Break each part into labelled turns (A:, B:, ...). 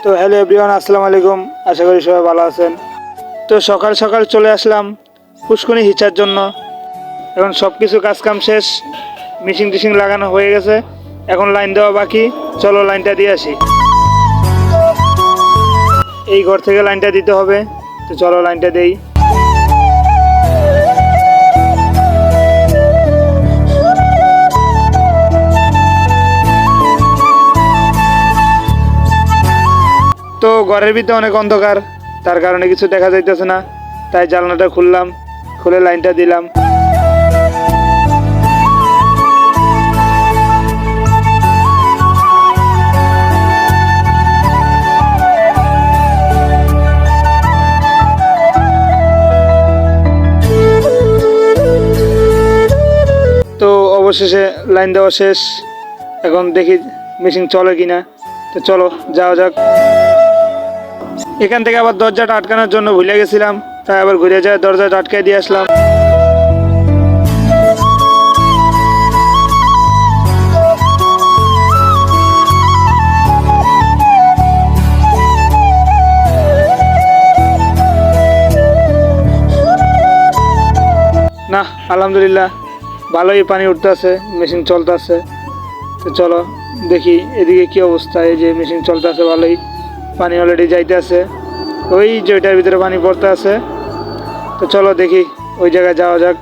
A: তো hello everyone, আসসালামু আলাইকুম। আশা করি সবাই ভালো আছেন। তো সকাল সকাল চলে আসলাম পুষ্করণী হিচার জন্য। এখন সব কিছু কাজকাম শেষ, মেশিন টিশিং লাগানো হয়ে গেছে, এখন লাইন দেওয়া বাকি। চলো লাইনটা দিয়ে আসি। এই ঘর থেকে লাইনটা দিতে হবে, তো চলো লাইনটা দেই। তো ঘরের ভিতরে অনেক অন্ধকার, তার কারণে কিছু দেখা যাইতেছে না, তাই জানলাটা খুললাম, খুলে লাইনটা দিলাম। তো অবশেষে লাইন দেওয়া শেষ, এখন দেখি মেশিন চলে কিনা। তো চলো যাওয়া যাক। এখান থেকে আবার দরজাটা আটকানোর জন্য ভুলে গেছিলাম, তাই আবার ঘুরে যায় দরজাটা আটকাই দিয়ে আসলাম। না, আলহামদুলিল্লাহ ভালোই পানি উঠতেছে, মেশিন চলতেছে। তো চলো দেখি এদিকে কি অবস্থা। এই যে মেশিন চলতেছে ভালোই, পানি অলরেডি যাইতে আছে, ওই যে ওইটার ভিতরে পানি পড়তে আছে। তো চলো দেখি ওই জায়গায় যাওয়া যাক।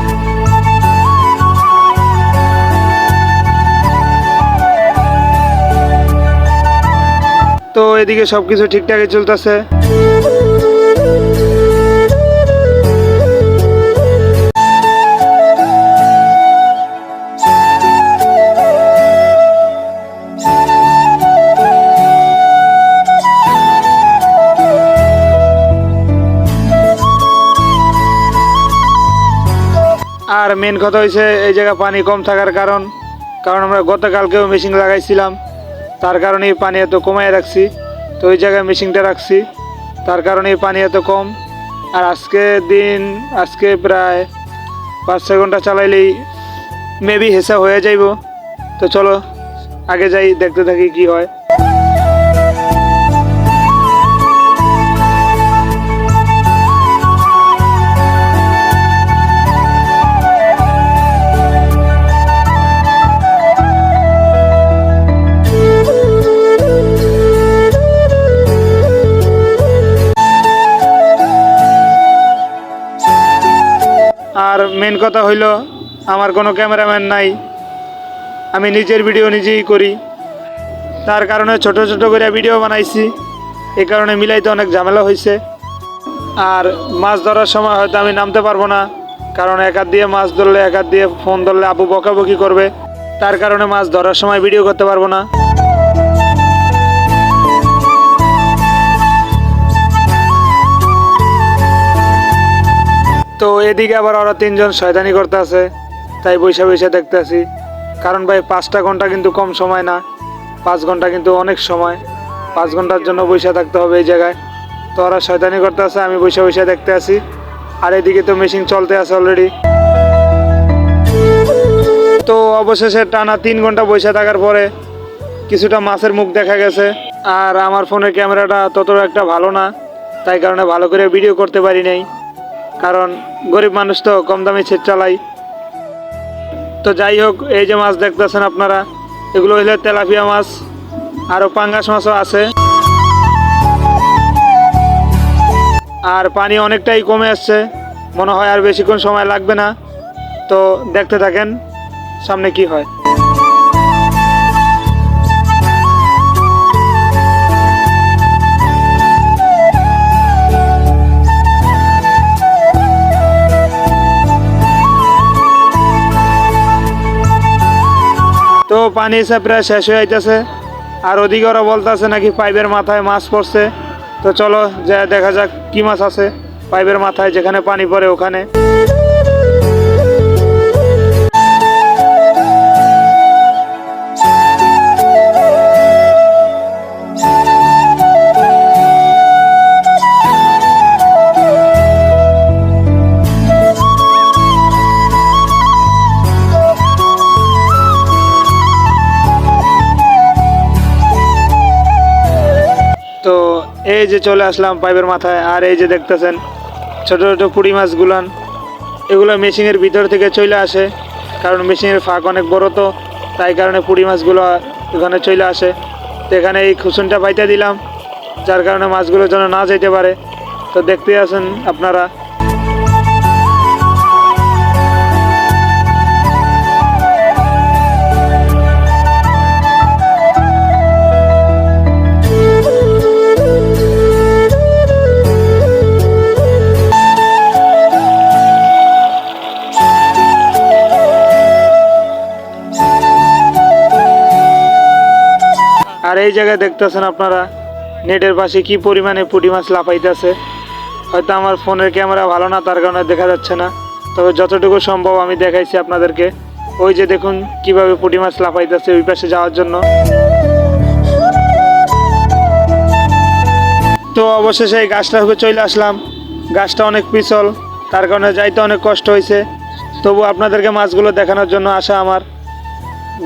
A: তো এদিকে সব কিছু ঠিকঠাকই চলতেছে। আর মেন কথা হয়েছে এই জায়গায় পানি কম থাকার কারণ আমরা গতকালকেও মেশিন লাগাইছিলাম, তার কারণেই পানি এত কমায় রাখছি। তো ওই জায়গায় মেশিনটা রাখছি, তার কারণেই পানি এত কম। আর আজকে প্রায় 5-6 ঘন্টা চালাইলেই মেবি হেসা হয়ে যাইব। তো চলো আগে যাই, দেখতে থাকি কি হয়। আর মেন কথা হইল আমার কোনো ক্যামেরাম্যান নাই, আমি নিজের ভিডিও নিজেই করি, তার কারণে ছোট ছোট করে ভিডিও বানাইছি। এই কারণে মিলাইতে অনেক ঝামেলা হয়েছে। আর মাছ ধরার সময় হয়তো আমি নামতে পারবো না, কারণ এক হাত দিয়ে মাছ ধরলে, এক হাত দিয়ে ফোন ধরলে আবু বকাবকি করবে, তার কারণে মাছ ধরার সময় ভিডিও করতে পারবো না। তো এদিকে আবার ওরা 3জন শয়তানি করতে আছে, তাই বৈশা বৈশা দেখতে আছি। কারণ ভাই 5টা ঘন্টা কিন্তু কম সময় না, 5 ঘন্টা কিন্তু অনেক সময়। 5 ঘন্টার জন্য বৈশা থাকতে হবে এই জায়গায়। তো ওরা শয়তানি করতে আছে, আমি বৈশা বৈশা দেখতে আছি। আর এদিকে তো মেশিন চলতে আছে অলরেডি। তো অবশেষে টানা 3 ঘন্টা বৈশা থাকার পরে কিছুটা মাছের মুখ দেখা গেছে। আর আমার ফোনের ক্যামেরাটা ততটা একটা ভালো না, তাই কারণে ভালো করে ভিডিও করতে পারি নাই, কারণ গরিব মানুষ তো, কম দামে ছেদ চালাই। তো যাই হোক, এই যে মাছ দেখতেছেন আপনারা, এগুলো হইলে তেলাপিয়া মাছ, আরও পাঙ্গাস মাছও আছে। আর পানি অনেকটাই কমে আসছে, মনে হয় আর বেশিক্ষণ সময় লাগবে না। তো দেখতে থাকেন সামনে কি হয়। তো পানি এসে প্রায় শেষ হয়ে যাইতেছে, আর ওদিকে ওরা বলতেছে নাকি পাইপের মাথায় মাছ পড়ছে। তো চলো যা দেখা যাক কি মাছ আছে পাইপের মাথায়, যেখানে পানি পড়ে ওখানে। তো তো এই যে চলে আসলাম পাইপের মাথায়, আর এই যে দেখতেছেন ছোট ছোট পুঁটি মাছগুলান, এগুলো মেশিনের ভিতর থেকে চলে আসে, কারণ মেশিনের ফাঁক অনেক বড়, তো তাই কারণে পুঁটি মাছগুলো এখানে চলে আসে। তো এখানে এই খুসুনটা পাইতে দিলাম, যার কারণে মাছগুলো যেন না যেতে পারে। তো দেখতে আছেন আপনারা। আর এই জায়গায় দেখতেছেন আপনারা নেটের পাশে কি পরিমাণে পুঁটি মাছ লাফাইতেছে। হয়তো আমার ফোনের ক্যামেরা ভালো না, তার কারণে দেখা যাচ্ছে না, তবে যতটুকু সম্ভব আমি দেখাইছি আপনাদেরকে। ওই যে দেখুন কিভাবে পুঁটি মাছ লাফাইতেছে ওই পাশে যাওয়ার জন্য। তো অবশেষে এই গাছটার উপরে চলে আসলাম। গাছটা অনেক পিছল, তার কারণে যাইতে অনেক কষ্ট হয়েছে। তবু আপনাদেরকে মাছগুলো দেখানোর জন্য আসা আমার।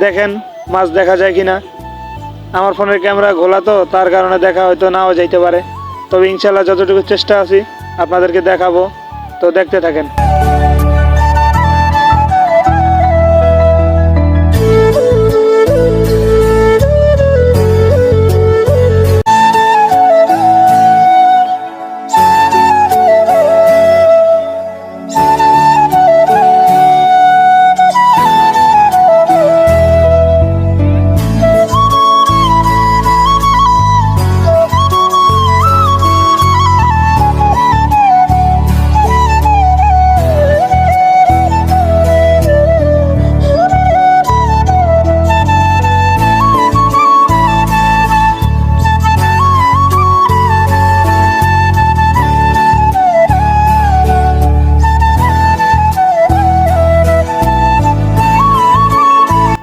A: দেখেন মাছ দেখা যায় কিনা। আমার ফোনের ক্যামেরা ঘোলা, তো তার কারণে দেখা হয়তো নাও যাইতে পারে, তবে ইনশাল্লাহ যতটুকু চেষ্টা আছি আপনাদেরকে দেখাবো। তো দেখতে থাকেন।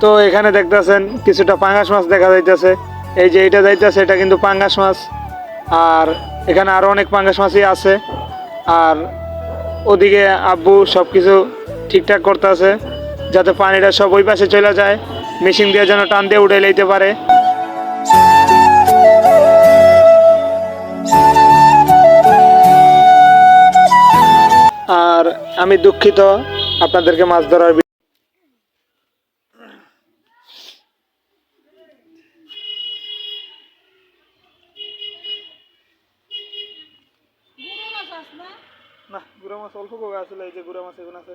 A: তো এখানে দেখতেছেন কিছুটা পাঙ্গাস মাছ দেখা যাইতেছে। এই যে এটা যাইতেছে এটা কিন্তু পাঙ্গাস মাছ, আর এখানে আরও অনেক পাঙ্গাস মাছই আছে। আর ওদিকে আব্বু সব কিছু ঠিকঠাক করতেছে, যাতে পানিটা সব ওই পাশে চলে যায়, মেশিন দিয়ে যেন টান দিয়ে উঠে লইতে পারে। আর আমি দুঃখিত আপনাদেরকে মাছ ধরার না, গুড়া মাছ অল্প করে আসলে, এই যে গুড়া মাছ এগুলো আছে।